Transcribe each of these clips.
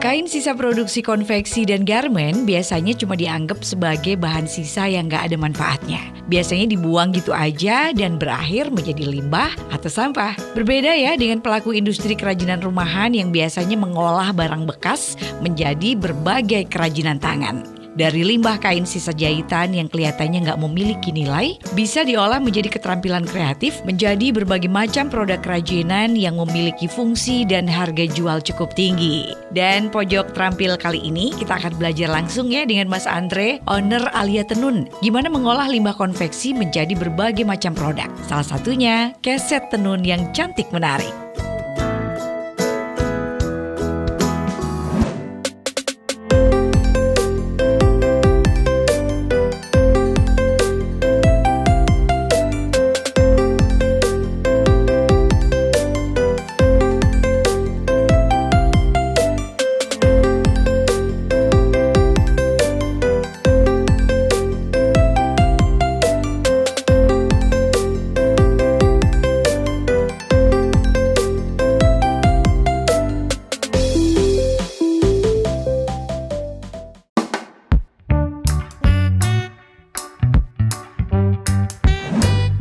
Kain sisa produksi konveksi dan garmen biasanya cuma dianggap sebagai bahan sisa yang gak ada manfaatnya. Biasanya dibuang gitu aja dan berakhir menjadi limbah atau sampah. Berbeda ya dengan pelaku industri kerajinan rumahan yang biasanya mengolah barang bekas menjadi berbagai kerajinan tangan. Dari limbah kain sisa jahitan yang kelihatannya nggak memiliki nilai, bisa diolah menjadi keterampilan kreatif, menjadi berbagai macam produk kerajinan yang memiliki fungsi dan harga jual cukup tinggi. Dan pojok terampil kali ini kita akan belajar langsung ya dengan Mas Andre, owner Alia Tenun, gimana mengolah limbah konveksi menjadi berbagai macam produk. Salah satunya keset tenun yang cantik menarik.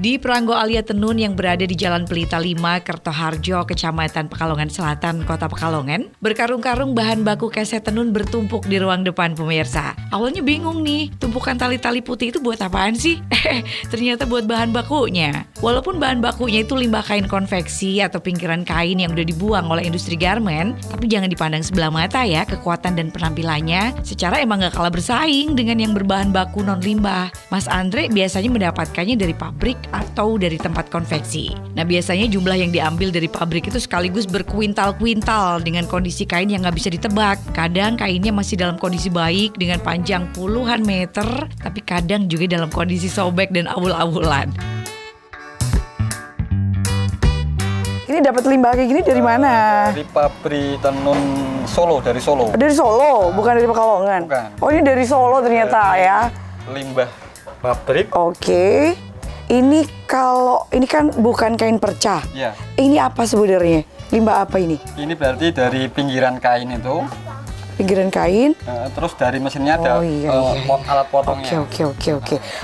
Di Peranggo Alia Tenun yang berada di Jalan Pelita 5, Kertoharjo, Kecamatan Pekalongan Selatan, Kota Pekalongan, berkarung-karung bahan baku keset tenun bertumpuk di ruang depan pemirsa. Awalnya bingung nih, tumpukan tali-tali putih itu buat apaan sih? Ternyata buat bahan bakunya. Walaupun bahan bakunya itu limbah kain konveksi atau pinggiran kain yang udah dibuang oleh industri garmen, tapi jangan dipandang sebelah mata ya, kekuatan dan penampilannya secara emang gak kalah bersaing dengan yang berbahan baku non-limbah. Mas Andre biasanya mendapatkannya dari pabrik atau dari tempat konveksi. Nah biasanya jumlah yang diambil dari pabrik itu sekaligus berkuintal-kuintal dengan kondisi kain yang gak bisa ditebak. Kadang kainnya masih dalam kondisi baik dengan panjang puluhan meter, tapi kadang juga dalam kondisi sobek dan awul-awulan. Ini dapat limbah kayak gini dari mana? Dari pabrik tenun Solo, dari Solo. Dari Solo, bukan dari Pekalongan? Bukan. Oh ini dari Solo ternyata ya. Limbah pabrik. Oke. Ini ini kan bukan kain perca. Ya. Ini apa sebenarnya? Limbah apa ini? Ini berarti dari pinggiran kain itu. Pinggiran kain. Terus dari mesinnya ada alat potongnya.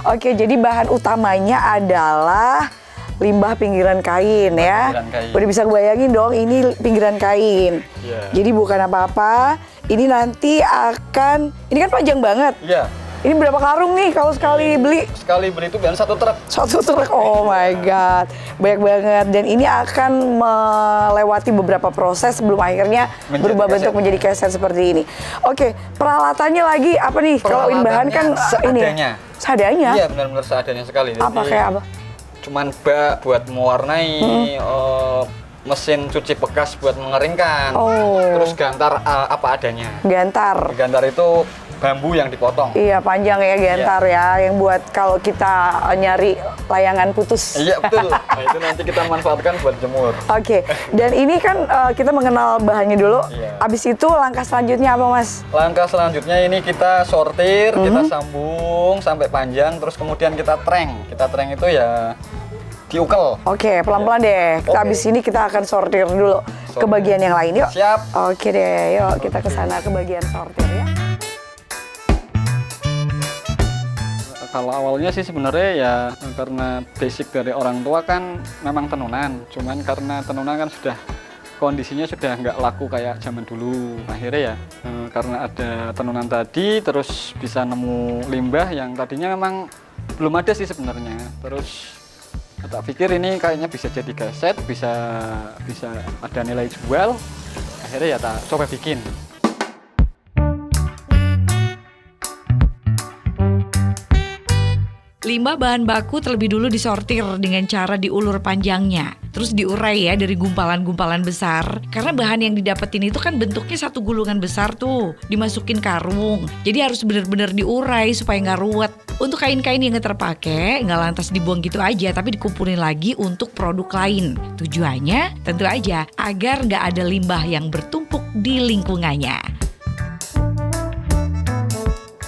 Oke, jadi bahan utamanya adalah limbah pinggiran kain ya. Pinggiran kain. Udah bisa bayangin dong ini pinggiran kain. Yeah. Jadi bukan apa-apa. Ini nanti ini kan panjang banget. Iya. Ini berapa karung nih kalau sekali beli? Sekali beli itu biasanya 1 truk. 1 truk, oh my god, banyak banget. Dan ini akan melewati beberapa proses sebelum akhirnya berubah bentuk menjadi keset seperti ini. Oke, peralatannya lagi apa nih? Kalau ini bahan kan seadanya. Seadanya? Iya, benar-benar seadanya sekali. Apa Jadi, kayak apa? Cuman bak buat mewarnai, mesin cuci bekas buat mengeringkan. Terus gantar apa adanya. Gantar. Gantar itu bambu yang dipotong. Iya, panjang ya gantar ya, yang buat kalau kita nyari layangan putus. Iya, betul. Nah, itu nanti kita manfaatkan buat jemur. Oke, dan ini kan kita mengenal bahannya dulu. Iya. Abis itu langkah selanjutnya apa, Mas? Langkah selanjutnya ini kita sortir, kita sambung sampai panjang, terus kemudian kita treng. Kita treng itu ya diukel. Oke, pelan-pelan deh. Kita abis ini kita akan sortir dulu ke bagian yang lain, yuk. Siap. Oke deh, yuk kita ke sana ke bagian sortir ya. Kalau awalnya sih sebenarnya ya karena basic dari orang tua kan memang tenunan. Cuman karena tenunan kan kondisinya sudah nggak laku kayak zaman dulu. Akhirnya ya karena ada tenunan tadi terus bisa nemu limbah yang tadinya memang belum ada sih sebenarnya. Terus tak pikir ini kayaknya bisa jadi keset, bisa ada nilai jual. Akhirnya ya tak coba bikin. Limbah bahan baku terlebih dulu disortir dengan cara diulur panjangnya. Terus diurai ya dari gumpalan-gumpalan besar. Karena bahan yang didapetin itu kan bentuknya satu gulungan besar tuh. Dimasukin karung. Jadi harus benar-benar diurai supaya nggak ruwet. Untuk kain-kain yang nggak terpakai, nggak lantas dibuang gitu aja, tapi dikumpulin lagi untuk produk lain. Tujuannya tentu aja agar nggak ada limbah yang bertumpuk di lingkungannya.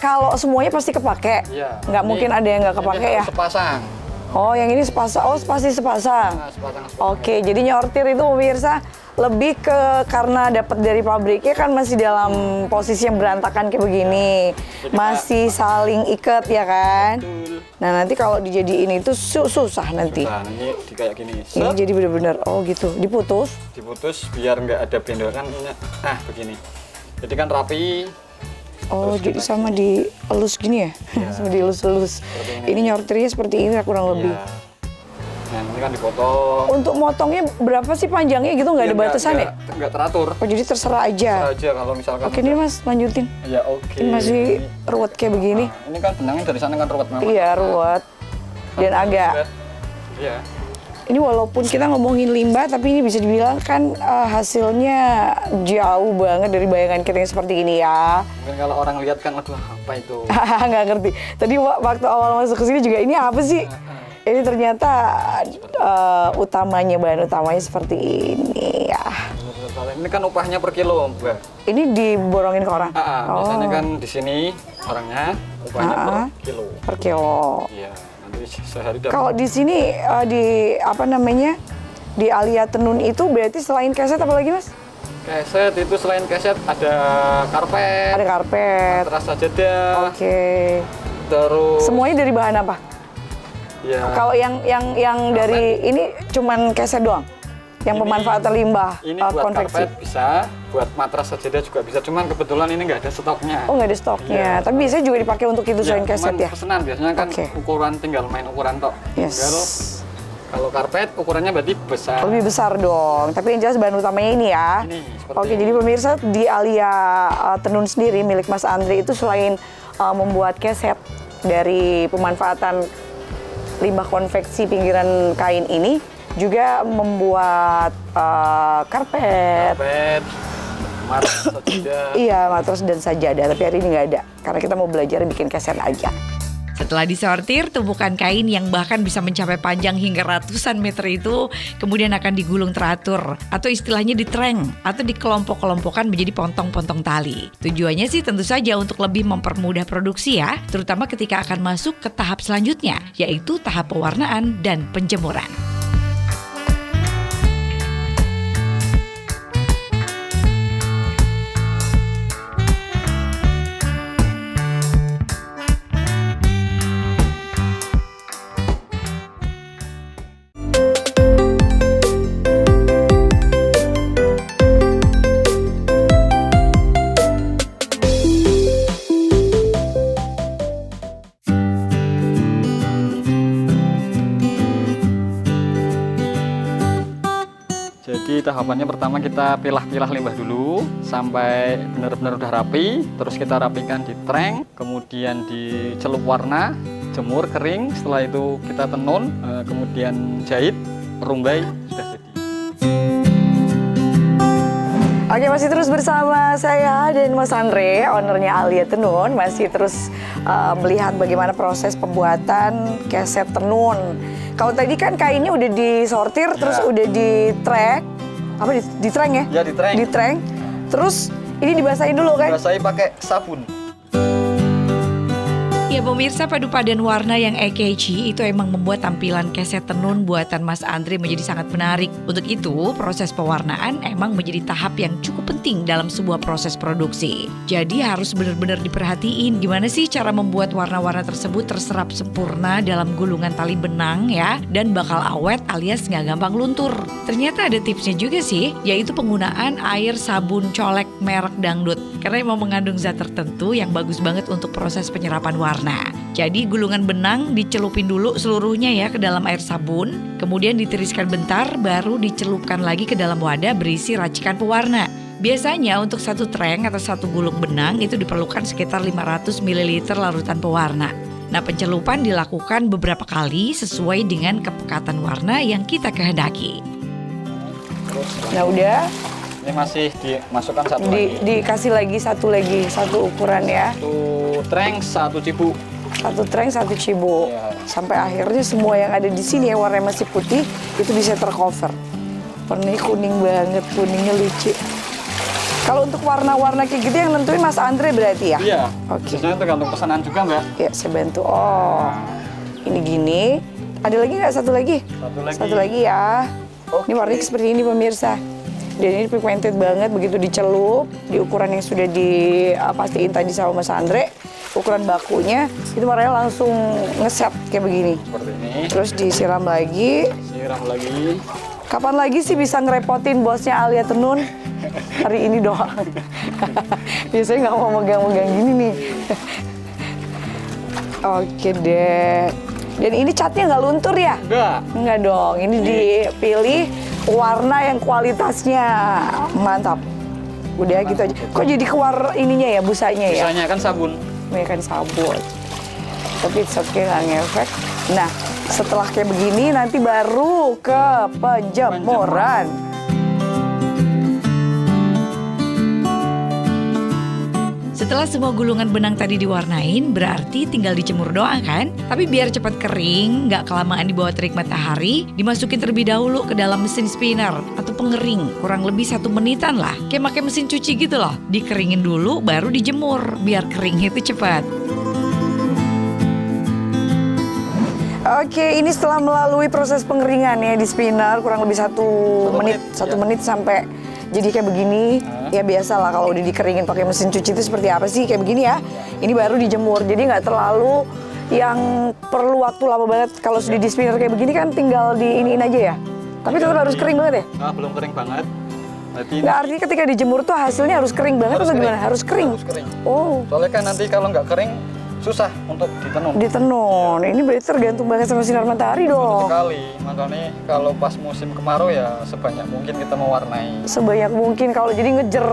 Kalau semuanya pasti kepake, nggak mungkin ada yang nggak kepake ya? Sepasang. Oh, yang ini sepasang. Oh, pasti sepasang. Nah, sepasang. Oke, jadi nyortir itu pemirsa lebih ke karena dapat dari pabriknya kan masih dalam posisi yang berantakan kayak begini, masih saling ikat ya kan. Betul. Nah nanti kalau dijadiin itu susah nanti. Nah, ini di kayak gini. Ini jadi bener-bener, oh gitu, diputus. Diputus biar nggak ada bendokan. Nah begini. Jadi kan rapi. Oh, Terus jadi kita sama dielus gini ya? Iya. Sama dielus-elus. Ini nyortirnya seperti ini kurang lebih. Ya. Nah ini kan dipotong. Untuk motongnya berapa sih panjangnya gitu? Nggak ada batasan ya? Nggak teratur. Oh, jadi terserah aja. Terserah aja kalau misalkan. Oke, ini Mas, lanjutin. Ya oke. Ini masih ruwet kayak begini. Nah, ini kan benangnya dari sana kan ruwet memang. Iya, ruwet. Dan agak, Iya. ini walaupun kita ngomongin limbah, tapi ini bisa dibilang kan hasilnya jauh banget dari bayangan kita yang seperti ini ya. Mungkin kalau orang lihat kan, aduh apa itu? Nggak ngerti. Tadi waktu awal masuk ke sini juga ini apa sih? Ini ternyata bahan utamanya seperti ini ya. Ini kan upahnya per kilo, Mbak. Ini diborongin ke orang? Biasanya kan di sini orangnya upahnya per kilo. Per kilo. Iya, nanti sehari dapat. Kalau di sini di apa namanya di Alia Tenun itu berarti selain keset apa lagi Mas? Keset itu selain keset ada karpet, Ada karpet. matras sajadah, Oke. terus Semuanya dari bahan apa? ya Kalau yang dari ini cuman keset doang? Yang Ini- pemanfaatan limbah ini buat konveksi? karpet bisa, buat matras sajadah juga bisa. Cuman kebetulan ini nggak ada stoknya. Oh nggak ada stoknya, Iya. tapi biasanya juga dipakai untuk itu selain keset cuman ya? pesanan biasanya kan Oke. ukuran tinggal main ukuran tok. Yes. Kalau karpet ukurannya berarti besar. Lebih besar dong, tapi yang jelas bahan utamanya ini ya. Ini, seperti Oke, ini. jadi pemirsa di Alia Tenun sendiri milik Mas Andre itu selain membuat keset dari pemanfaatan limbah konveksi pinggiran kain ini, juga membuat karpet. Karpet, matras sajadah. Iya, matras dan sajadah, tapi hari ini nggak ada. Karena kita mau belajar bikin keset aja. Setelah disortir, tumpukan kain yang bahkan bisa mencapai panjang hingga ratusan meter itu kemudian akan digulung teratur atau istilahnya ditreng atau dikelompok-kelompokkan menjadi pontong-pontong tali. Tujuannya sih tentu saja untuk lebih mempermudah produksi ya, terutama ketika akan masuk ke tahap selanjutnya, yaitu tahap pewarnaan dan penjemuran. Jadi tahapannya pertama kita pilah-pilah limbah dulu sampai benar-benar udah rapi, terus kita rapikan di treng, kemudian dicelup warna, jemur kering, setelah itu kita tenun, kemudian jahit, rumbai, sudah jadi. Oke, masih terus bersama saya dan Mas Andre, ownernya Alia Tenun, masih terus melihat bagaimana proses pembuatan keset tenun. Kalau tadi kan kainnya udah disortir, terus udah di-trek, apa di-treng ya? Ya, di-treng. Di-treng, terus ini dibasahin dulu kan? Basahi pakai sabun. Ya pemirsa, padu padan warna yang eye-catchy itu emang membuat tampilan keset tenun buatan Mas Andre menjadi sangat menarik. Untuk itu, proses pewarnaan emang menjadi tahap yang cukup penting dalam sebuah proses produksi. Jadi harus benar-benar diperhatiin gimana sih cara membuat warna-warna tersebut terserap sempurna dalam gulungan tali benang ya, dan bakal awet alias nggak gampang luntur. Ternyata ada tipsnya juga sih, yaitu penggunaan air sabun colek merek Dangdut. Karena emang mengandung zat tertentu yang bagus banget untuk proses penyerapan warna. Jadi gulungan benang dicelupin dulu seluruhnya ya ke dalam air sabun, kemudian ditiriskan bentar, baru dicelupkan lagi ke dalam wadah berisi racikan pewarna. Biasanya untuk satu treng atau satu gulung benang itu diperlukan sekitar 500 ml larutan pewarna. Nah, pencelupan dilakukan beberapa kali sesuai dengan kepekatan warna yang kita kehendaki. Nah udah, Ini masih dimasukkan satu lagi. dikasih lagi satu ukuran ya. Satu treng, satu cibu. Satu treng, satu cibo. Iya. Sampai akhirnya semua yang ada di sini yang warnanya masih putih itu bisa tercover. Warnanya kuning banget, kuningnya lucu. Kalau untuk warna-warna kayak gitu yang nentuin Mas Andre berarti ya? Iya. Oke. Biasanya tergantung pesanan juga, Mbak. Ya, saya bantu. Oh, ini gini. Ada lagi nggak? Satu lagi? Satu lagi. Satu lagi ya. Oke. Ini warnanya seperti ini pemirsa. Dan ini pigmented banget, begitu dicelup di ukuran yang sudah dipastiin tadi sama Mas Andre, ukuran bakunya itu warnanya langsung ngeset kayak begini. Seperti ini. Terus disiram lagi. Siram lagi. Kapan lagi sih bisa ngerepotin bosnya Alia Tenun? Hari ini doang. Biasanya nggak mau megang-megang gini nih. Oke deh. Dan ini catnya nggak luntur ya? Enggak. Enggak dong. Ini dipilih warna yang kualitasnya mantap. Udah gitu aja. Kok jadi keluar ininya ya, busanya ya? Busanya kan sabun. Ini kan sabun. Tapi it's okay, nggak ngefek. Nah, setelah kayak begini nanti baru ke penjemuran. Setelah semua gulungan benang tadi diwarnain, berarti tinggal dijemur doang kan? Tapi biar cepat kering, nggak kelamaan di bawah terik matahari, dimasukin terlebih dahulu ke dalam mesin spinner atau pengering, kurang lebih 1 menitan lah. Kayak pakai mesin cuci gitu loh. Dikeringin dulu, baru dijemur, biar keringnya itu cepat. Oke, ini setelah melalui proses pengeringan ya di spinner kurang lebih 1 menit, 1 menit sampai jadi kayak begini. Ya biasa lah kalau udah dikeringin pakai mesin cuci itu seperti apa sih kayak begini ya. Ini baru dijemur, jadi nggak terlalu yang perlu waktu lama banget. Kalau sudah di spinner kayak begini kan tinggal diiniin aja ya. Tapi tetap harus kering banget ya? Belum kering banget. Berarti Nggak, artinya ketika dijemur tuh hasilnya harus kering banget atau gimana? Harus kering? Harus kering. Oh. Soalnya kan nanti kalau nggak kering susah untuk ditenun. Ditenun. Ini berarti tergantung banget sama sinar matahari Betul dong. sekali. Makanya kalau pas musim kemarau ya sebanyak mungkin kita mewarnai. Sebanyak mungkin kalau jadi ngejar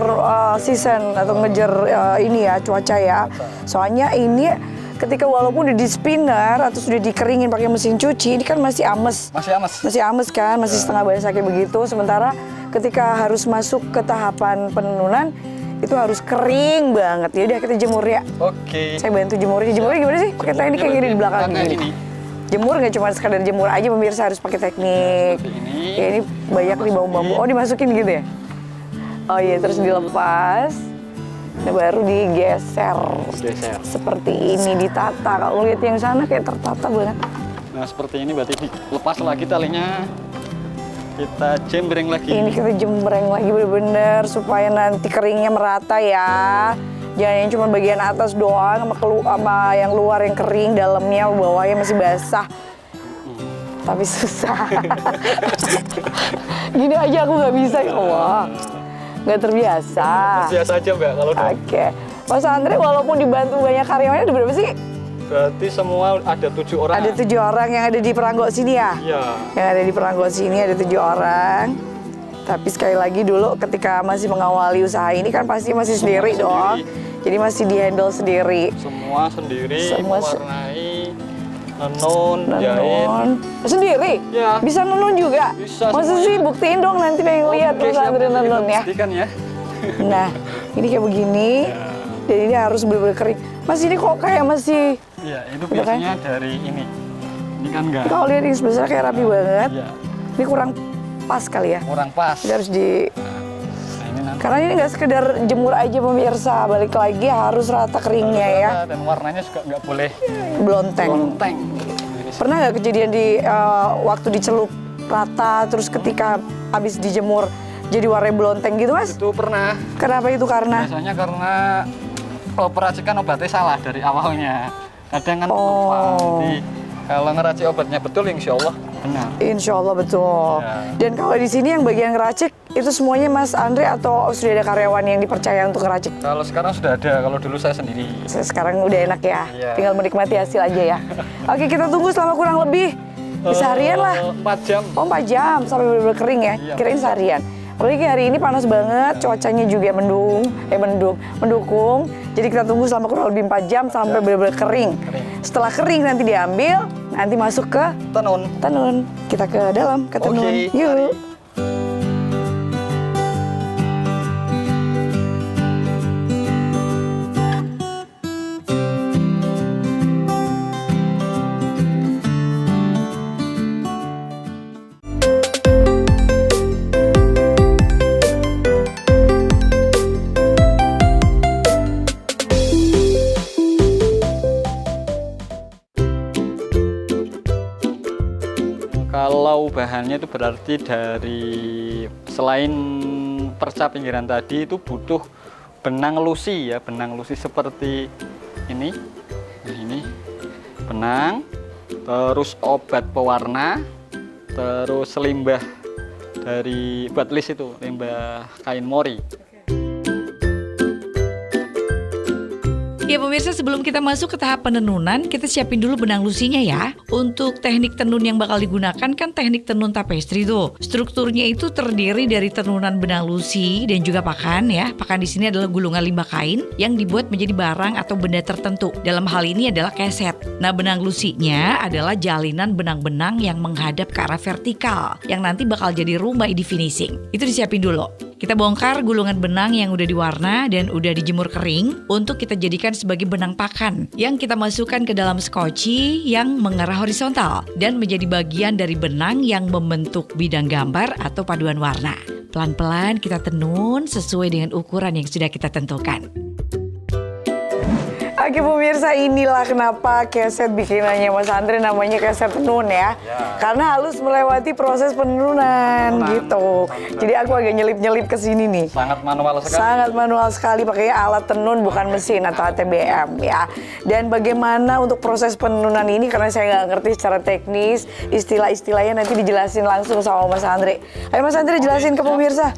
season atau ngejar ini ya cuaca ya. Soalnya ini ketika walaupun udah di spinner atau sudah dikeringin pakai mesin cuci, ini kan masih ames. Masih amas. Masih ames kan, masih setengah basah kayak begitu. Sementara ketika harus masuk ke tahapan penenunan itu harus kering banget. Ya udah kita jemur ya. Oke. Saya bantu jemurnya. Jemurnya gimana sih? Pakai teknik kayak gini di belakang gini. Jemur nggak cuma sekadar jemur aja, pemirsa, harus pakai teknik. Seperti ini. Ya ini banyak nih bambu-bambu. Oh dimasukin gitu ya? Oh iya, terus dilepas. Nah, baru digeser. Geser. Seperti ini ditata. Kalau lihat yang sana kayak tertata banget. Nah seperti ini berarti dilepas lagi talinya. Kita jembreng lagi. Ini kita jembreng lagi bener-bener supaya nanti keringnya merata ya. Jangan yang cuma bagian atas doang sama yang luar yang kering, dalamnya bawahnya masih basah. Tapi susah. Gini aja aku nggak bisa ya Allah. Nggak terbiasa. Biasa aja Mbak kalau udah. Oke. Mas Andre walaupun dibantu banyak karyawannya ada berapa sih? Berarti semua ada 7 orang. Ada 7 orang yang ada di Peranggo sini ya? Iya. Yang ada di Peranggo sini ada 7 orang. Tapi sekali lagi dulu ketika masih mengawali usaha ini kan pasti masih sendiri dong. Jadi masih di-handle sendiri. Semua sendiri, Semua mewarnai, nenun, jahit. Nenun. Sendiri? Ya. Bisa nenun juga? Bisa Masa semuanya. sih buktiin dong nanti pengen lihat Oke, Mas siap, Andre nanti kita nenun ya. buktikan ya. Nah, ini kayak begini. Dan ini harus bener-bener kering. Mas ini kok kayak masih... Iya, itu Udah kan? biasanya dari ini. Ini kan enggak. Kalau lihat ini sebesar kayak rapi banget. Iya, Ini kurang pas kali ya. kurang pas. Jadi harus di... Nah, ini nanti Karena ini nggak sekedar jemur aja pemirsa, balik lagi harus rata keringnya ya. dan warnanya juga nggak boleh Blonteng. lonteng. Pernah nggak kejadian di waktu dicelup rata, terus ketika habis dijemur jadi warna blonteng gitu mas? Itu pernah. Kenapa itu karena? Biasanya karena peracikan obatnya salah dari awalnya. Kadang kan lupa. Oh. Jadi kalau ngeracik obatnya betul, insya Allah benar. Insya Allah betul. Ya. Dan kalau di sini yang bagian ngeracik itu semuanya Mas Andre atau sudah ada karyawan yang dipercaya untuk ngeracik? Kalau sekarang sudah ada, kalau dulu saya sendiri. Sekarang udah enak ya, Iya. tinggal menikmati hasil aja ya. Oke, kita tunggu selama kurang lebih seharian lah. 4 jam. Oh 4 jam sampai benar-benar kering ya? Iya, Kirain 4 jam. seharian. Apalagi hari ini panas banget, cuacanya juga mendukung. Jadi kita tunggu selama kurang lebih 4 jam sampai benar-benar kering. Setelah kering nanti diambil, nanti masuk ke Tenun. tenun. Kita ke dalam, ke tenun. Oke, Yuk. mari. Kalau bahannya itu berarti dari selain perca pinggiran tadi itu butuh benang lusi ya, benang lusi seperti ini. Nah, ini benang, terus obat pewarna, terus limbah dari buatlis itu, limbah kain mori. Ya pemirsa, sebelum kita masuk ke tahap penenunan, kita siapin dulu benang lusinya ya. Untuk teknik tenun yang bakal digunakan kan teknik tenun tapestri tuh. Strukturnya itu terdiri dari tenunan benang lusi dan juga pakan ya. Pakan di sini adalah gulungan limbah kain yang dibuat menjadi barang atau benda tertentu. Dalam hal ini adalah keset. Nah, benang lusinya adalah jalinan benang-benang yang menghadap ke arah vertikal yang nanti bakal jadi rumbai di finishing. Itu disiapin dulu. Kita bongkar gulungan benang yang udah diwarna dan udah dijemur kering untuk kita jadikan sebagai benang pakan yang kita masukkan ke dalam skoci yang mengarah horizontal dan menjadi bagian dari benang yang membentuk bidang gambar atau paduan warna. Pelan-pelan kita tenun sesuai dengan ukuran yang sudah kita tentukan. Oke pemirsa, inilah kenapa keset bikinannya Mas Andre namanya keset tenun ya. Karena harus melewati proses penenunan gitu. Jadi aku agak nyelip-nyelip ke sini nih. Sangat manual sekali. Sangat manual sekali, pakai alat tenun bukan mesin atau ATBM ya. Dan bagaimana untuk proses penenunan ini, karena saya nggak ngerti secara teknis, istilah-istilahnya nanti dijelasin langsung sama Mas Andre. Ayo Mas Andre jelasin ke pemirsa.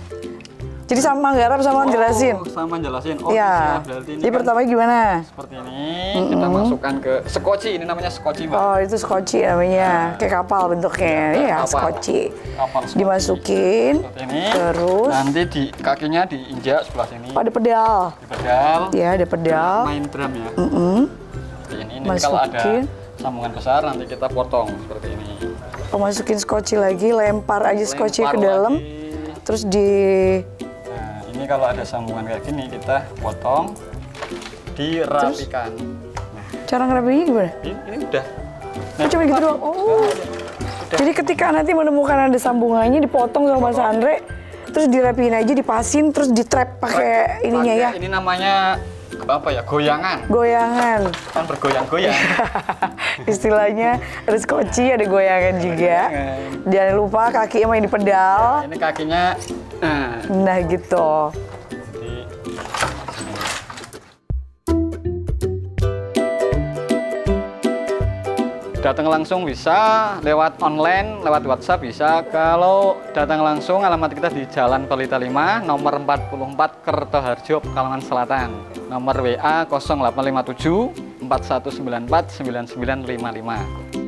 Jadi sama nggarap sama jelasin. Sama jelasin. Oh, ya. Berarti ini jadi kan pertama gimana? seperti ini, kita masukkan ke skoci. Ini namanya skoci, Mbak. Oh, itu skoci namanya. Kayak kapal bentuknya. Iya, skoci. Kapal skoci. Dimasukin. Seperti ini. Terus nanti di kakinya diinjak sebelah sini. oh, ada pedal. Di pedal. Ya, ada pedal. Main drum ya. Seperti ini. Ini kalau ada Masukin. sambungan besar nanti kita potong seperti ini. Oh, masukin skoci lagi, lempar aja skoci ke Lempar dalam. lagi. Terus di Nah, ini kalau ada sambungan kayak gini kita potong, dirapikan. cara ngerapinya gimana? Ini udah. Oh, cuma gitu doang. Oh. Jadi ketika nanti menemukan ada sambungannya dipotong sama Mas Andre, terus dirapiin aja, dipasin, terus ditrap pakai ininya ya. Ini namanya apa ya? Goyangan. Goyangan. Kan bergoyang-goyang. Istilahnya ada skoci, ada goyangan juga. Goyangan. Jangan lupa kakinya main di pedal. Ini kakinya. Nah gitu. Jadi, datang langsung bisa, lewat online, lewat WhatsApp bisa. Kalau datang langsung, alamat kita di Jalan Pelita 5, nomor 44 Kertoharjo, Pekalongan Selatan. Nomor WA 0857 4194 9955.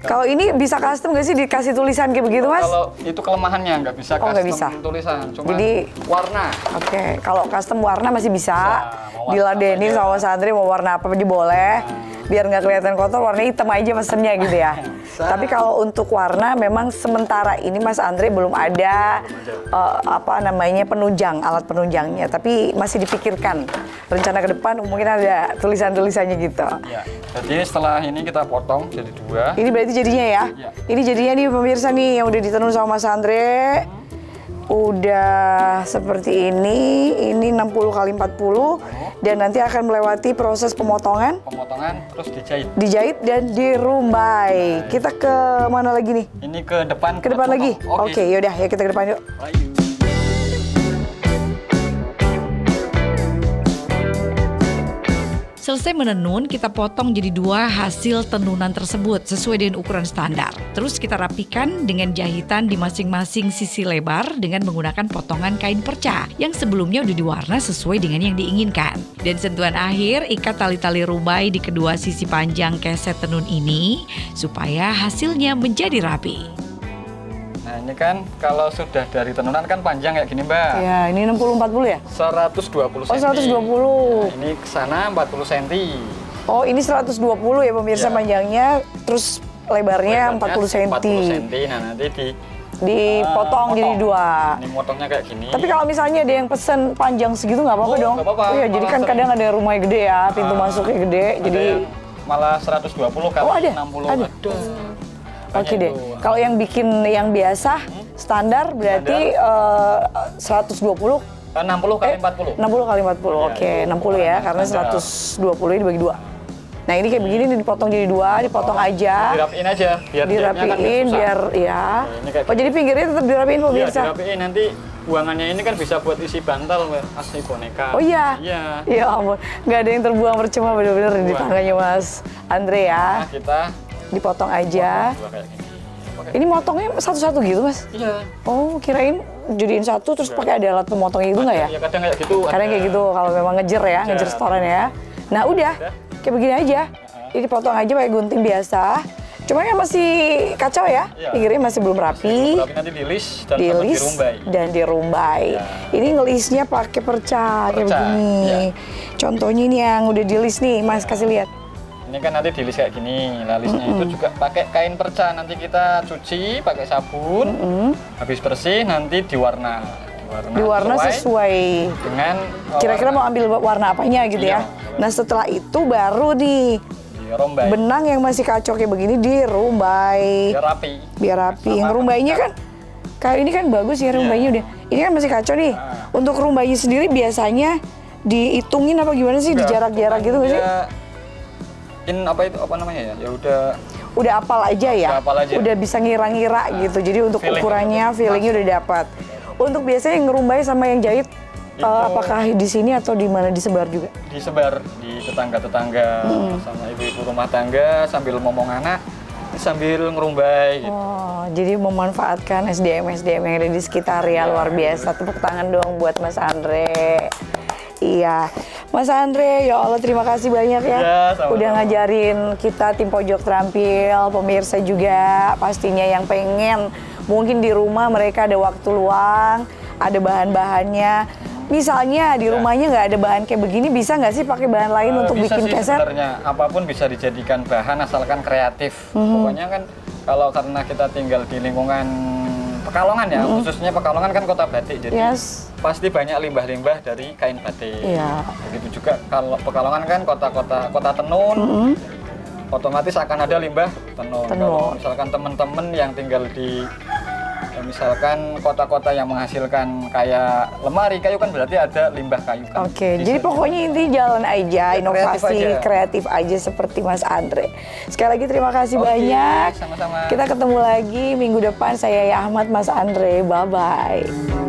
Kalau ini bisa custom nggak sih dikasih tulisan kayak begitu Mas? Kalau itu kelemahannya nggak bisa Oh, nggak custom bisa. tulisan, cuma Jadi, warna. Oke, kalau custom warna masih bisa. Mau warna Diladenin apa aja. sama Mas Andre mau warna apa aja boleh. Biar nggak kelihatan kotor, warna hitam aja mesennya gitu ya. Tapi kalau untuk warna memang sementara ini Mas Andre belum ada apa namanya penunjang, alat penunjangnya. Tapi masih dipikirkan. Rencana ke depan mungkin ada tulisan-tulisannya gitu. Ya. Jadi setelah ini kita potong jadi dua. Ini berarti jadinya ya? Iya. Ini jadinya nih pemirsa nih yang udah ditenun sama Mas Andre. Udah seperti ini 60 kali 40 dan nanti akan melewati proses pemotongan, Terus dijahit. dijahit dan dirumbai. Kita ke mana lagi nih? Ini ke depan. Ke depan lagi? Oke, yaudah ya kita ke depan yuk. Ayo. Selesai menenun, kita potong jadi dua hasil tenunan tersebut sesuai dengan ukuran standar. Terus kita rapikan dengan jahitan di masing-masing sisi lebar dengan menggunakan potongan kain perca yang sebelumnya udah diwarna sesuai dengan yang diinginkan. Dan sentuhan akhir, ikat tali-tali rumbai di kedua sisi panjang keset tenun ini supaya hasilnya menjadi rapi. Nah ini kan kalau sudah dari tenunan kan panjang kayak gini Mbak. Ya, ini 60-40 ya? 120 cm. Oh, 120. Ini ke sana 40 cm. Oh, ini 120 ya pemirsa Iya. panjangnya, terus lebarnya 40 cm. 40 cm. Nah nanti Dipotong jadi dua. Ini motongnya kayak gini. Tapi kalau misalnya ada yang pesen panjang segitu nggak apa-apa Oh, dong? nggak apa-apa. Iya, jadi Malah kan sering. kadang ada rumahnya gede ya, pintu masuknya gede, Ada jadi yang malah 120 kali Oh, ada? 60. Ada? Ada. oke Makanya deh. itu. Kalau yang bikin yang biasa standar berarti 120 60 kali 40. 60 kali 40. Iya, Oke, itu 60 ya, karena standar. 120 ini dibagi dua. Nah ini kayak begini nih, dipotong jadi 2, dipotong aja. Dirapiin aja, biar Dirapiin, kan nggak susah. biar ya. Ini kayak Oh jadi pinggirnya tetap dirapiin Iya, pemirsa? dirapiin, nanti buangannya ini kan bisa buat isi bantal, asli boneka. Oh iya? Iya. Ya ampun, nggak ada yang terbuang percuma bener-bener di Buang. tangannya Mas Andre ya. Nah, kita Dipotong aja. potong dua kayak gini. Pakai- Ini motongnya satu-satu gitu Mas? Iya. Oh kirain jadiin satu terus pakai ada alat pemotongnya itu nggak ya? Ya kadang kayak gitu. Kadang kayak gitu kalau memang ngejer ya, ngejer setoran ya. Nah udah, kayak begini aja. Jadi dipotong aja pakai gunting biasa. Cuma kan masih kacau ya, Iya. pinggirnya masih belum rapi. Tapi nanti dilis dan sama Dilis dirumbai. dan dirumbai. Ya. Ini ngelisnya pakai perca kayak Perca, begini. ya. Contohnya ini yang udah dilis nih, Mas kasih lihat. Ini kan nanti dilis kayak gini. Lalisnya itu juga pakai kain perca. Nanti kita cuci pakai sabun. Habis bersih nanti diwarna. Diwarna sesuai. dengan Kira-kira mau ambil warna apanya gitu ya. Iya. Nah setelah itu baru nih dirumbai. benang yang masih kacau kayak begini dirumbai. Biar rapi. Biar rapi. Sama Ngerumbainya kan kayak ini kan bagus ya rumbainya udah. Ini kan masih kacau nih. Untuk rumbainya sendiri biasanya dihitungin apa gimana sih? Di jarak-jarak gitu nggak sih? Apa itu apa namanya ya? Ya Udah apal aja ya? Udah apal aja. Udah bisa ngira-ngira gitu. Jadi untuk Feeling. ukurannya, feelingnya udah dapat. Untuk biasanya yang ngerumbai sama yang jahit, apakah di sini atau di mana disebar juga? disebar di tetangga-tetangga sama ibu-ibu rumah tangga sambil ngomong anak sambil ngerumbai gitu. Oh, jadi memanfaatkan SDM-SDM yang ada di sekitar ya, luar biasa. Tepuk tangan dong buat Mas Andre. Iya, Mas Andre, ya Allah terima kasih banyak ya, Ya, sama-sama. udah ngajarin kita tim pojok terampil, pemirsa juga pastinya yang pengen mungkin di rumah mereka ada waktu luang, ada bahan-bahannya. Misalnya di rumahnya nggak ada bahan kayak begini, bisa nggak sih pakai bahan lain untuk Bisa bikin sih keset? sebenarnya apapun bisa dijadikan bahan asalkan kreatif. Pokoknya kan kalau karena kita tinggal di lingkungan Pekalongan ya, khususnya Pekalongan kan kota batik, jadi Yes. pasti banyak limbah-limbah dari kain batik. Iya. Begitu juga kalau Pekalongan kan kota tenun, otomatis akan ada limbah tenun. Tenun. Kalau misalkan teman-teman yang tinggal di misalkan kota-kota yang menghasilkan kayak lemari kayu kan berarti ada limbah kayu kan. Oke, Bisa jadi pokoknya intinya jalan aja, Ya, inovasi, kreatif kreatif aja seperti Mas Andre. Sekali lagi terima kasih Oke, banyak. sama-sama. Kita ketemu lagi minggu depan. Saya Ahmad, Mas Andre. Bye-bye.